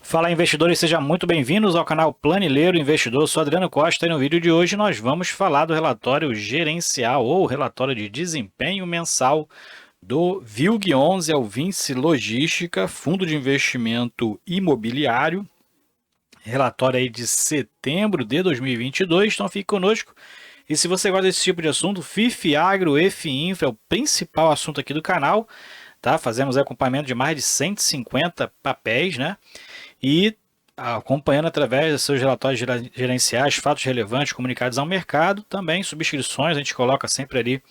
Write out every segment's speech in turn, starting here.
Fala investidores, sejam muito bem-vindos ao canal Planileiro Investidor. Eu sou Adriano Costa e no vídeo de hoje nós vamos falar do relatório gerencial ou relatório de desempenho mensal do VILG11, é o Vinci Logística, Fundo de Investimento Imobiliário, relatório aí de setembro de 2022, então fique conosco. E se você gosta desse tipo de assunto, FIF Agro e FIINFRA é o principal assunto aqui do canal, tá? Fazemos acompanhamento de mais de 150 papéis, né? E acompanhando através dos seus relatórios gerenciais, fatos relevantes comunicados ao mercado, também subscrições, a gente coloca sempre ali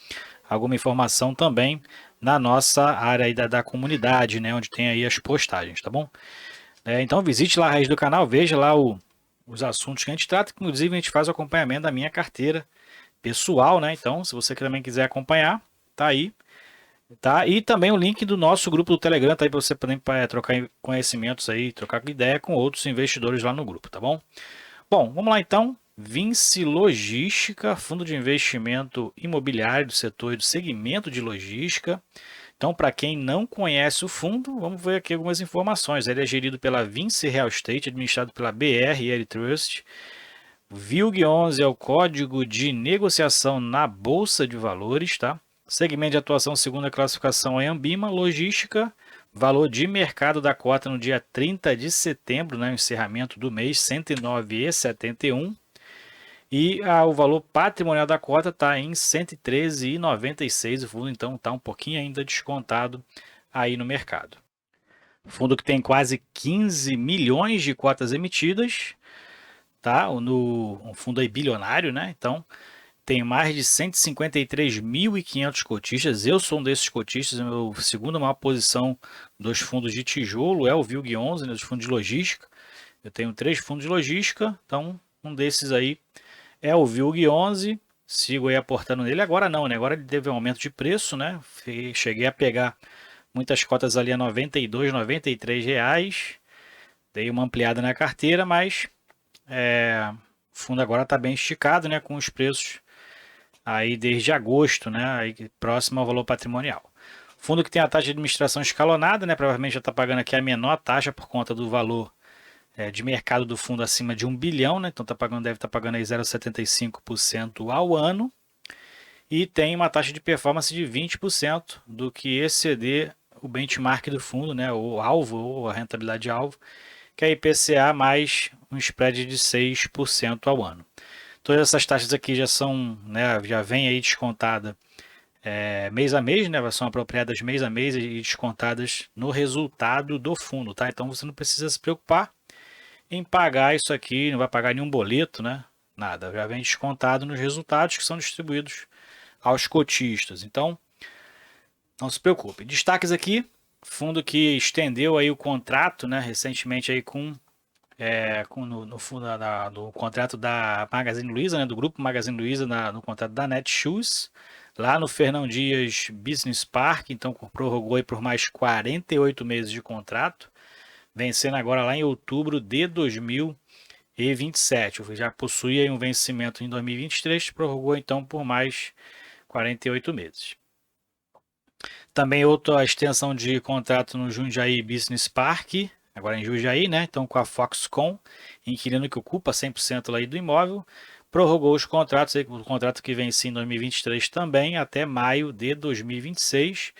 alguma informação também na nossa área aí da comunidade, né, onde tem aí as postagens, tá bom? Então visite lá a raiz do canal, veja lá os assuntos que a gente trata, inclusive a gente faz o acompanhamento da minha carteira pessoal, né? Então, se você também quiser acompanhar, tá aí. Tá? E também o link do nosso grupo do Telegram, tá aí para você poder trocar conhecimentos aí, trocar ideia com outros investidores lá no grupo, tá bom? Bom, vamos lá então. Vinci Logística, fundo de investimento imobiliário do setor e do segmento de logística. Então, para quem não conhece o fundo, vamos ver aqui algumas informações. Ele é gerido pela Vinci Real Estate, administrado pela BR Trust. VILG11 é o código de negociação na Bolsa de Valores, tá? Segmento de atuação segundo a classificação é Ambima, logística, valor de mercado da cota no dia 30 de setembro, né, encerramento do mês, R$ 109,71. E o valor patrimonial da cota está em R$ 113,96. O fundo então está um pouquinho ainda descontado aí no mercado. Fundo que tem quase 15 milhões de cotas emitidas, tá? Um fundo aí bilionário, né? Então tem mais de 153.500 cotistas. Eu sou um desses cotistas. A minha segunda maior posição dos fundos de tijolo é o VILG11, né, dos fundos de logística. Eu tenho 3 fundos de logística, então um desses aí é o VILG11. Sigo aí aportando nele. Agora não, né? Agora ele teve um aumento de preço, né? Cheguei a pegar muitas cotas ali a R$ 92, R$ 93 reais. Dei uma ampliada na carteira, mas o fundo agora está bem esticado, né? Com os preços aí desde agosto, né, aí próximo ao valor patrimonial. Fundo que tem a taxa de administração escalonada, né, provavelmente já está pagando aqui a menor taxa por conta do valor de mercado do fundo acima de 1 bilhão, né, então deve estar pagando aí 0,75% ao ano, e tem uma taxa de performance de 20% do que exceder o benchmark do fundo, né, o alvo, ou a rentabilidade alvo, que é IPCA mais um spread de 6% ao ano. Todas essas taxas aqui já são, né, já vem aí descontada mês a mês, né, são apropriadas mês a mês e descontadas no resultado do fundo, tá? Então você não precisa se preocupar em pagar isso aqui, não vai pagar nenhum boleto, né? Nada, já vem descontado nos resultados que são distribuídos aos cotistas. Então, não se preocupe. Destaques aqui, fundo que estendeu aí o contrato, né, recentemente aí no fundo do contrato da Magazine Luiza, né, do grupo Magazine Luiza, no contrato da Netshoes, lá no Fernão Dias Business Park, então prorrogou aí por mais 48 meses de contrato, vencendo agora lá em outubro de 2027. Já possuía aí um vencimento em 2023, prorrogou então por mais 48 meses. Também outra extensão de contrato no Jundiaí Business Park, agora em Jundiaí, né? Então com a Foxconn, inquilino que ocupa 100% lá do imóvel, prorrogou os contratos, o contrato que vence em 2023 também até maio de 2026,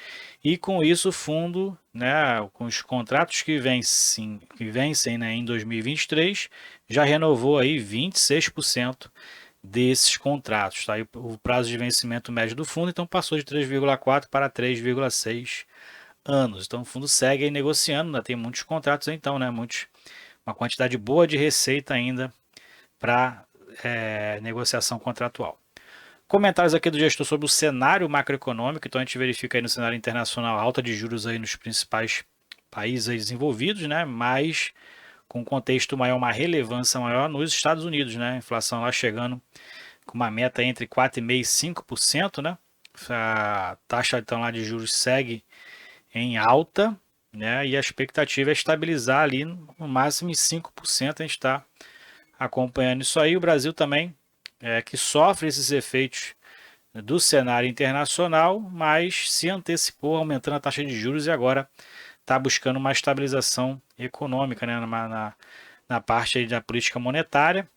e com isso o fundo, né, com os contratos que vencem, né, em 2023, já renovou aí 26% desses contratos, tá? E o prazo de vencimento médio do fundo então passou de 3,4 para 3,6 anos. Então o fundo segue aí negociando, ainda tem muitos contratos então, né? Uma quantidade boa de receita ainda para negociação contratual. Comentários aqui do gestor sobre o cenário macroeconômico. Então a gente verifica aí no cenário internacional alta de juros aí nos principais países desenvolvidos, né? Mas com contexto maior, uma relevância maior nos Estados Unidos, né? A inflação lá chegando com uma meta entre 4,5% e 5%, né? A taxa então lá de juros segue em alta, né? E a expectativa é estabilizar ali no máximo em 5%. A gente está acompanhando isso aí. O Brasil também, que sofre esses efeitos do cenário internacional, mas se antecipou aumentando a taxa de juros e agora está buscando uma estabilização econômica, né, na parte aí da política monetária.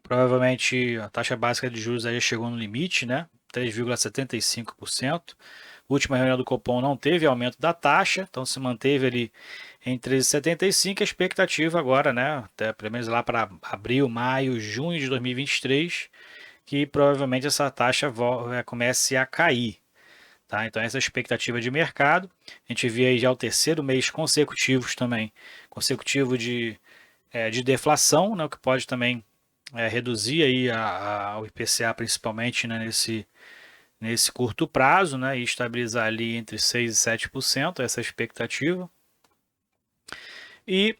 Provavelmente a taxa básica de juros aí chegou no limite, né, 3,75%. Última reunião do Copom não teve aumento da taxa, então se manteve ali em 13,75. A expectativa agora, né, até pelo menos lá para abril, maio, junho de 2023, que provavelmente essa taxa comece a cair. Tá? Então essa é a expectativa de mercado. A gente vê aí já o terceiro mês consecutivo de deflação, né, o que pode também reduzir aí o IPCA principalmente, né, nesse curto prazo, né, e estabilizar ali entre 6% e 7%, essa é a expectativa. E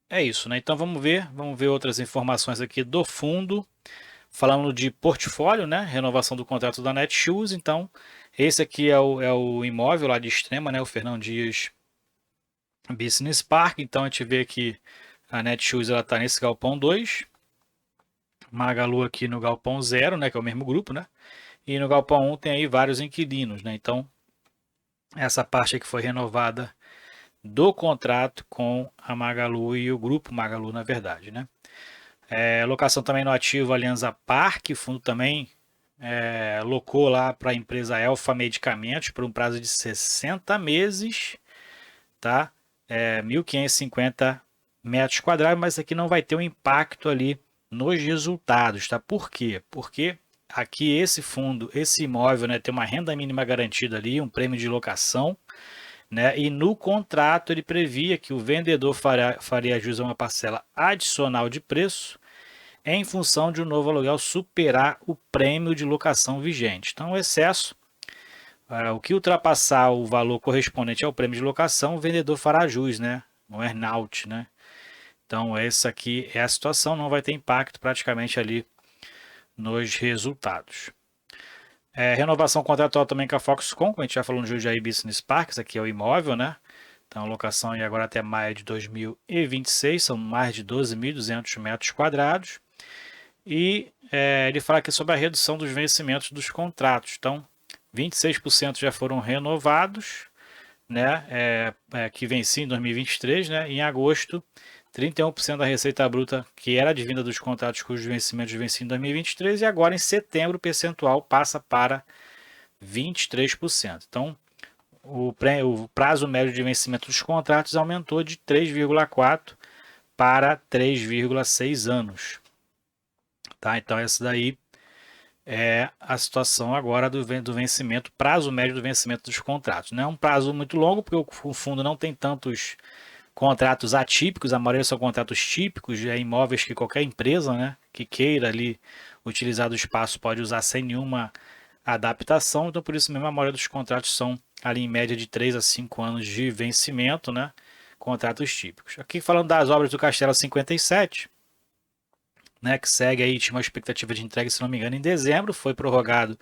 é isso, né? Então vamos ver outras informações aqui do fundo. Falando de portfólio, né? Renovação do contrato da Netshoes. Então, esse aqui é o imóvel lá de Extrema, né? O Fernão Dias Business Park. Então, a gente vê que a Netshoes está nesse galpão 2. Magalu aqui no galpão 0, né? Que é o mesmo grupo, né? E no galpão 1 tem aí vários inquilinos, né? Então, essa parte aqui foi renovada do contrato com a Magalu e o grupo Magalu, na verdade, né? Locação também no ativo Alianza Parque, o fundo também locou lá para a empresa Elfa Medicamentos por um prazo de 60 meses, tá? 1.550 metros quadrados, mas aqui não vai ter um impacto ali nos resultados, tá? Por quê? Porque aqui esse fundo, esse imóvel, né, tem uma renda mínima garantida ali, um prêmio de locação, né? E no contrato ele previa que o vendedor faria jus a uma parcela adicional de preço em função de um novo aluguel superar o prêmio de locação vigente. Então, o excesso, o que ultrapassar o valor correspondente ao prêmio de locação, o vendedor fará jus, né? No earn-out, né? Então, essa aqui é a situação, não vai ter impacto praticamente ali nos resultados. Renovação contratual também com a Foxconn, como a gente já falou no Jundiaí Business Park, isso aqui é o imóvel, né? Então, locação aí agora até maio de 2026, são mais de 12.200 metros quadrados. E ele fala aqui sobre a redução dos vencimentos dos contratos. Então, 26% já foram renovados, né, que venciam em 2023, né, em agosto, 31% da receita bruta que era advinda dos contratos cujos vencimentos venciam em 2023 e agora em setembro o percentual passa para 23%. Então, o prazo médio de vencimento dos contratos aumentou de 3,4 para 3,6 anos. Tá? Então, essa daí é a situação agora do vencimento, prazo médio do vencimento dos contratos. Não é um prazo muito longo, porque o fundo não tem tantos contratos atípicos, a maioria são contratos típicos, imóveis que qualquer empresa, né, que queira ali utilizar do espaço pode usar sem nenhuma adaptação, então por isso mesmo a maioria dos contratos são ali em média de 3 a 5 anos de vencimento, né, contratos típicos. Aqui falando das obras do Castelo 57, né, que segue aí, tinha uma expectativa de entrega, se não me engano, em dezembro, foi prorrogado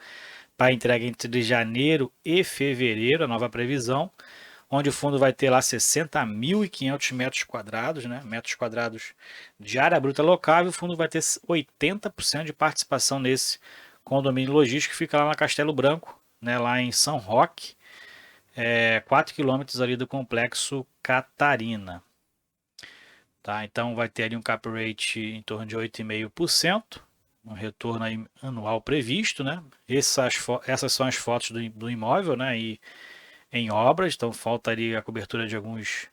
para entrega entre janeiro e fevereiro, a nova previsão, onde o fundo vai ter lá 60.500 metros quadrados, né, metros quadrados de área bruta locável, o fundo vai ter 80% de participação nesse condomínio logístico que fica lá na Castelo Branco, né, lá em São Roque, 4 quilômetros ali do complexo Catarina. Tá? Então vai ter ali um cap rate em torno de 8,5%, um retorno aí anual previsto, né? Essas são as fotos do imóvel, né? E em obras, então falta ali a cobertura de algumas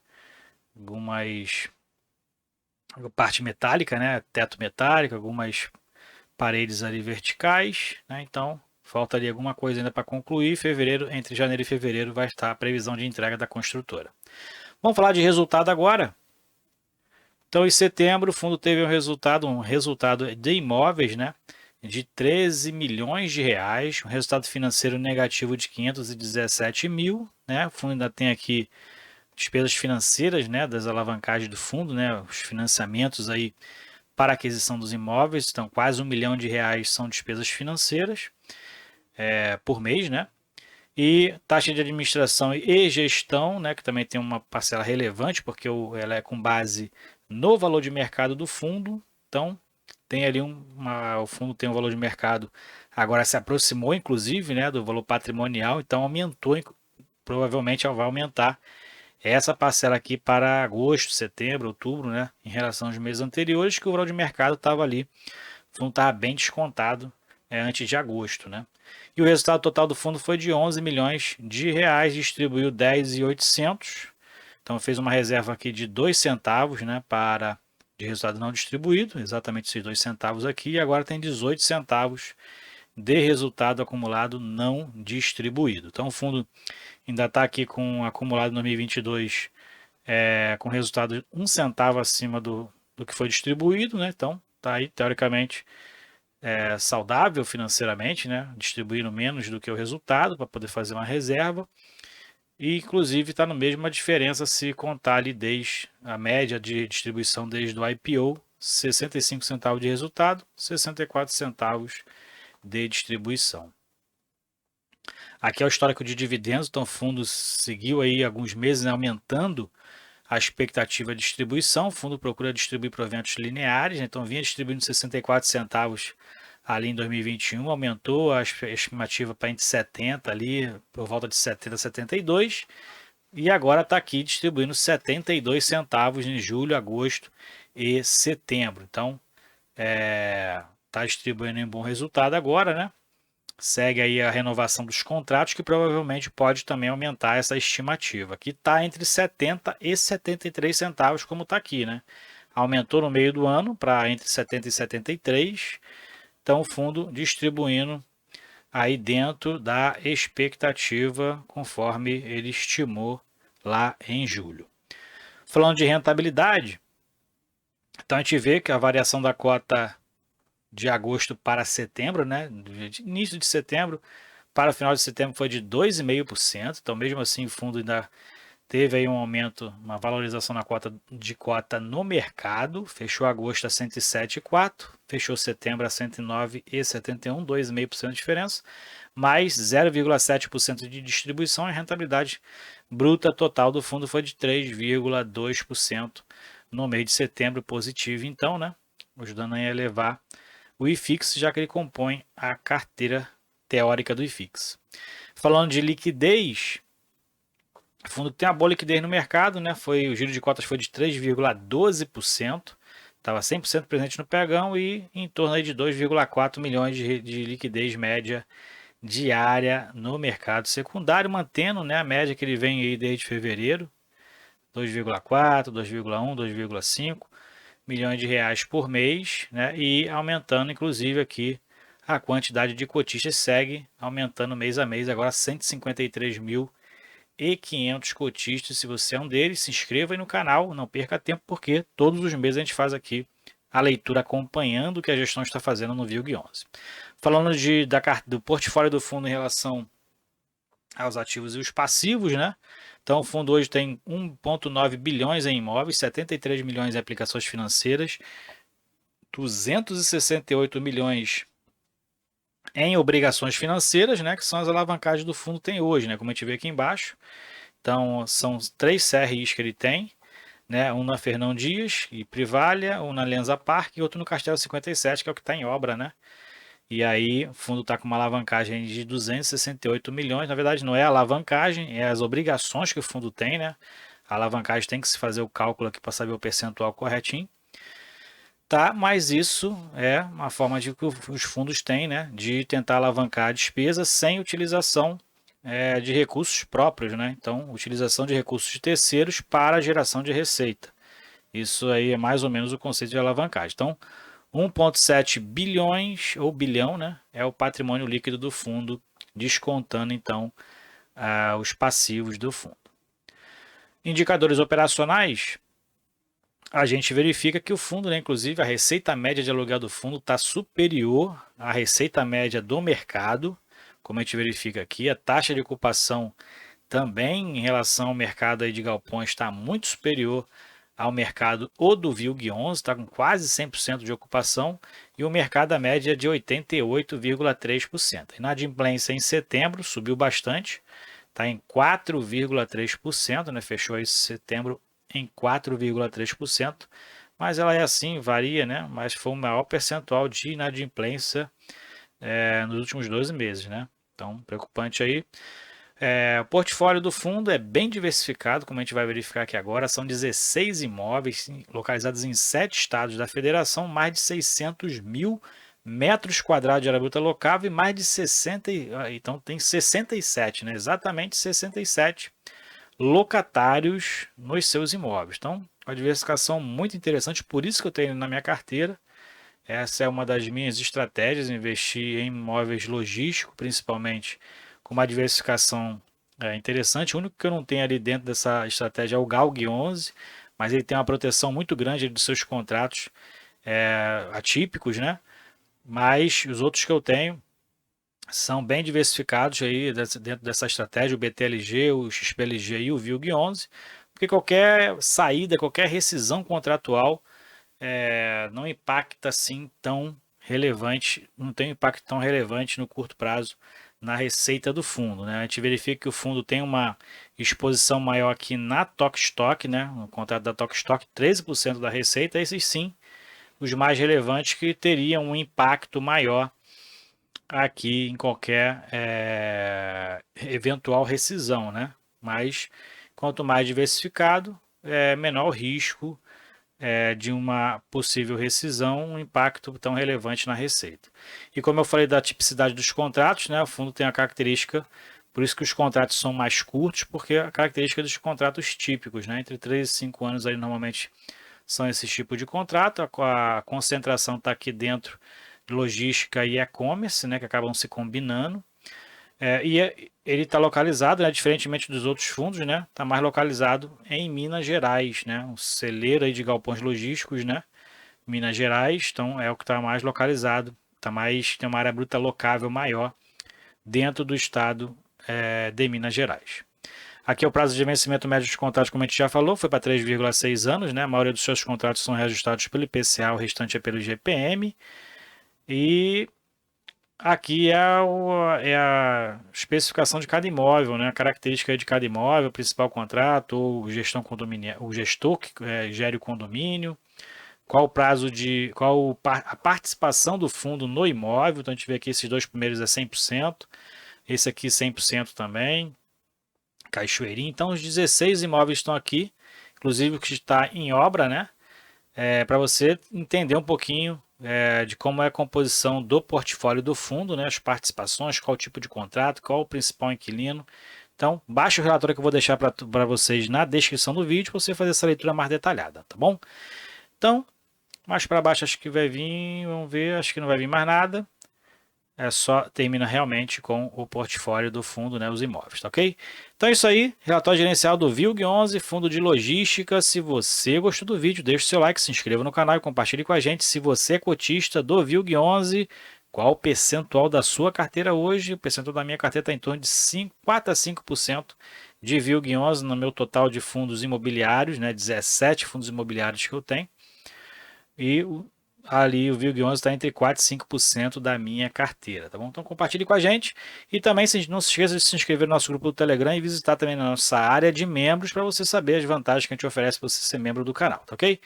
parte metálica, né? Teto metálico, algumas paredes ali verticais, né? Então falta ali alguma coisa ainda para concluir. Entre janeiro e fevereiro vai estar a previsão de entrega da construtora. Vamos falar de resultado agora. Então, em setembro, o fundo teve um resultado de imóveis, né, de 13 milhões de reais, um resultado financeiro negativo de 517 mil, né, o fundo ainda tem aqui despesas financeiras, né, das alavancagens do fundo, né, os financiamentos aí para aquisição dos imóveis, então quase 1 milhão de reais são despesas financeiras por mês, né, e taxa de administração e gestão, né, que também tem uma parcela relevante, porque ela é com base no valor de mercado do fundo. Então, tem ali o fundo tem um valor de mercado, agora se aproximou, inclusive, né, do valor patrimonial, então aumentou provavelmente vai aumentar essa parcela aqui para agosto, setembro, outubro, né, em relação aos meses anteriores, que o valor de mercado estava ali, o fundo estava bem descontado antes de agosto, né. E o resultado total do fundo foi de 11 milhões de reais, distribuiu 10.800, então fez uma reserva aqui de 2 centavos, né, de resultado não distribuído, exatamente esses 2 centavos aqui, e agora tem 18 centavos de resultado acumulado não distribuído. Então o fundo ainda está aqui com acumulado em 2022 com resultado 1 centavo acima do que foi distribuído, né? Então está aí teoricamente saudável financeiramente, né? Distribuindo menos do que o resultado para poder fazer uma reserva. E inclusive está no mesma diferença se contar ali desde a média de distribuição desde o IPO, 65 centavos de resultado, 64 centavos de distribuição. Aqui é o histórico de dividendos, então o fundo seguiu aí alguns meses, né, aumentando a expectativa de distribuição. O fundo procura distribuir proventos lineares, né, então vinha distribuindo 64 centavos ali em 2021, aumentou a estimativa para entre 70 ali, por volta de 70 a 72, e agora está aqui distribuindo 72 centavos em julho, agosto e setembro. Então, está distribuindo um bom resultado agora, né? Segue aí a renovação dos contratos, que provavelmente pode também aumentar essa estimativa, que está entre 70 e 73 centavos, como está aqui, né? Aumentou no meio do ano para entre 70 e 73, então o fundo distribuindo aí dentro da expectativa, conforme ele estimou lá em julho. Falando de rentabilidade, então a gente vê que a variação da cota de agosto para setembro, né, de início de setembro para o final de setembro foi de 2,5%, então mesmo assim o fundo ainda teve aí um aumento, uma valorização na cota no mercado, fechou agosto a 107,4, fechou setembro a 109,71, 2,5% de diferença, mais 0,7% de distribuição, e a rentabilidade bruta total do fundo foi de 3,2% no mês de setembro, positivo então, né, ajudando a elevar o IFIX, já que ele compõe a carteira teórica do IFIX. Falando de liquidez, o fundo tem uma boa liquidez no mercado, né? O giro de cotas foi de 3,12%, estava 100% presente no pregão e em torno aí de 2,4 milhões de liquidez média diária no mercado secundário, mantendo, né, a média que ele vem aí desde fevereiro, 2,4, 2,1, 2,5 milhões de reais por mês, né, e aumentando inclusive aqui a quantidade de cotistas, segue aumentando mês a mês, agora 153.500 cotistas. Se você é um deles, se inscreva aí no canal, não perca tempo, porque todos os meses a gente faz aqui a leitura acompanhando o que a gestão está fazendo no VILG11. Falando do portfólio do fundo em relação aos ativos e os passivos, né? Então o fundo hoje tem 1,9 bilhões em imóveis, 73 milhões em aplicações financeiras, 268 milhões em obrigações financeiras, né, que são as alavancagens do fundo tem hoje, né, como a gente vê aqui embaixo. Então são 3 CRIs que ele tem, né, um na Fernão Dias e Privalha, um na Lenza Park e outro no Castelo 57, que é o que está em obra, né? E aí o fundo está com uma alavancagem de 268 milhões. Na verdade não é a alavancagem, é as obrigações que o fundo tem, né? A alavancagem tem que se fazer o cálculo aqui para saber o percentual corretinho. Tá, mas isso é uma forma de que os fundos têm, né, de tentar alavancar a despesa sem utilização de recursos próprios, né? Então, utilização de recursos de terceiros para a geração de receita. Isso aí é mais ou menos o conceito de alavancagem. Então, 1,7 bilhões ou bilhão, né, é o patrimônio líquido do fundo, descontando então os passivos do fundo. Indicadores operacionais, a gente verifica que o fundo, né, inclusive a receita média de aluguel do fundo está superior à receita média do mercado, como a gente verifica aqui. A taxa de ocupação também em relação ao mercado aí de galpões está muito superior ao mercado do VILG11, está com quase 100% de ocupação, e o mercado a média é de 88,3%. A inadimplência em setembro subiu bastante, está em 4,3%, né? Fechou esse setembro em 4,3%, mas ela é assim, varia, né? Mas foi o maior percentual de inadimplência nos últimos 12 meses, né? Então, preocupante aí. O portfólio do fundo é bem diversificado, como a gente vai verificar aqui agora. São 16 imóveis localizados em 7 estados da federação, mais de 600 mil metros quadrados de área bruta locável e mais de 60, então tem 67, né? Exatamente 67 locatários nos seus imóveis. Então, uma diversificação muito interessante, por isso que eu tenho na minha carteira. Essa é uma das minhas estratégias, investir em imóveis logísticos, principalmente com uma diversificação interessante. O único que eu não tenho ali dentro dessa estratégia é o GALG 11, mas ele tem uma proteção muito grande dos seus contratos atípicos, né? Mas os outros que eu tenho são bem diversificados aí dentro dessa estratégia, o BTLG, o XPLG e o VILG 11, porque qualquer saída, qualquer rescisão contratual não impacta assim tão relevante, não tem um impacto tão relevante no curto prazo na receita do fundo, né? A gente verifica que o fundo tem uma exposição maior aqui na Tokstok, né? No contrato da Tokstok, 13% da receita, esses sim, os mais relevantes que teriam um impacto maior aqui em qualquer eventual rescisão, né? Mas quanto mais diversificado, menor o risco de uma possível rescisão, um impacto tão relevante na receita. E como eu falei da tipicidade dos contratos, né, o fundo tem a característica, por isso que os contratos são mais curtos, porque a característica dos contratos típicos, né, entre 3 e 5 anos aí normalmente são esse tipo de contrato, a concentração está aqui dentro de logística e e-commerce, né, que acabam se combinando. Ele está localizado, né, diferentemente dos outros fundos, né, está mais localizado em Minas Gerais, né, um celeiro aí de galpões logísticos, né, Minas Gerais, então é o que está mais localizado, tem uma área bruta locável maior dentro do estado de Minas Gerais. Aqui é o prazo de vencimento médio dos contratos, como a gente já falou, foi para 3,6 anos, né, a maioria dos seus contratos são reajustados pelo IPCA, o restante é pelo IGPM, e aqui é a especificação de cada imóvel, né? A característica de cada imóvel, principal contrato, ou gestão condominial, o gestor que gere o condomínio, qual o prazo a participação do fundo no imóvel. Então a gente vê aqui esses dois primeiros é 100%, esse aqui 100% também, Cachoeirinha. Então os 16 imóveis estão aqui, inclusive o que está em obra, né? Para você entender um pouquinho de como é a composição do portfólio do fundo, né, as participações, qual tipo de contrato, qual o principal inquilino. Então, baixe o relatório que eu vou deixar para vocês na descrição do vídeo para você fazer essa leitura mais detalhada, tá bom? Então, mais para baixo acho que vai vir, vamos ver, acho que não vai vir mais nada. Termina realmente com o portfólio do fundo, né, os imóveis, tá ok? Então é isso aí, relatório gerencial do VILG 11, fundo de logística. Se você gostou do vídeo, deixe o seu like, se inscreva no canal e compartilhe com a gente. Se você é cotista do VILG 11, qual o percentual da sua carteira hoje? O percentual da minha carteira está em torno de 4 a 5% de VILG 11 no meu total de fundos imobiliários, né, 17 fundos imobiliários que eu tenho. E ali o VILG 11 está entre 4 e 5% da minha carteira, tá bom? Então compartilhe com a gente e também não se esqueça de se inscrever no nosso grupo do Telegram e visitar também a nossa área de membros para você saber as vantagens que a gente oferece para você ser membro do canal, tá ok?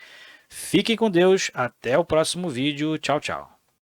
Fiquem com Deus, até o próximo vídeo, tchau, tchau.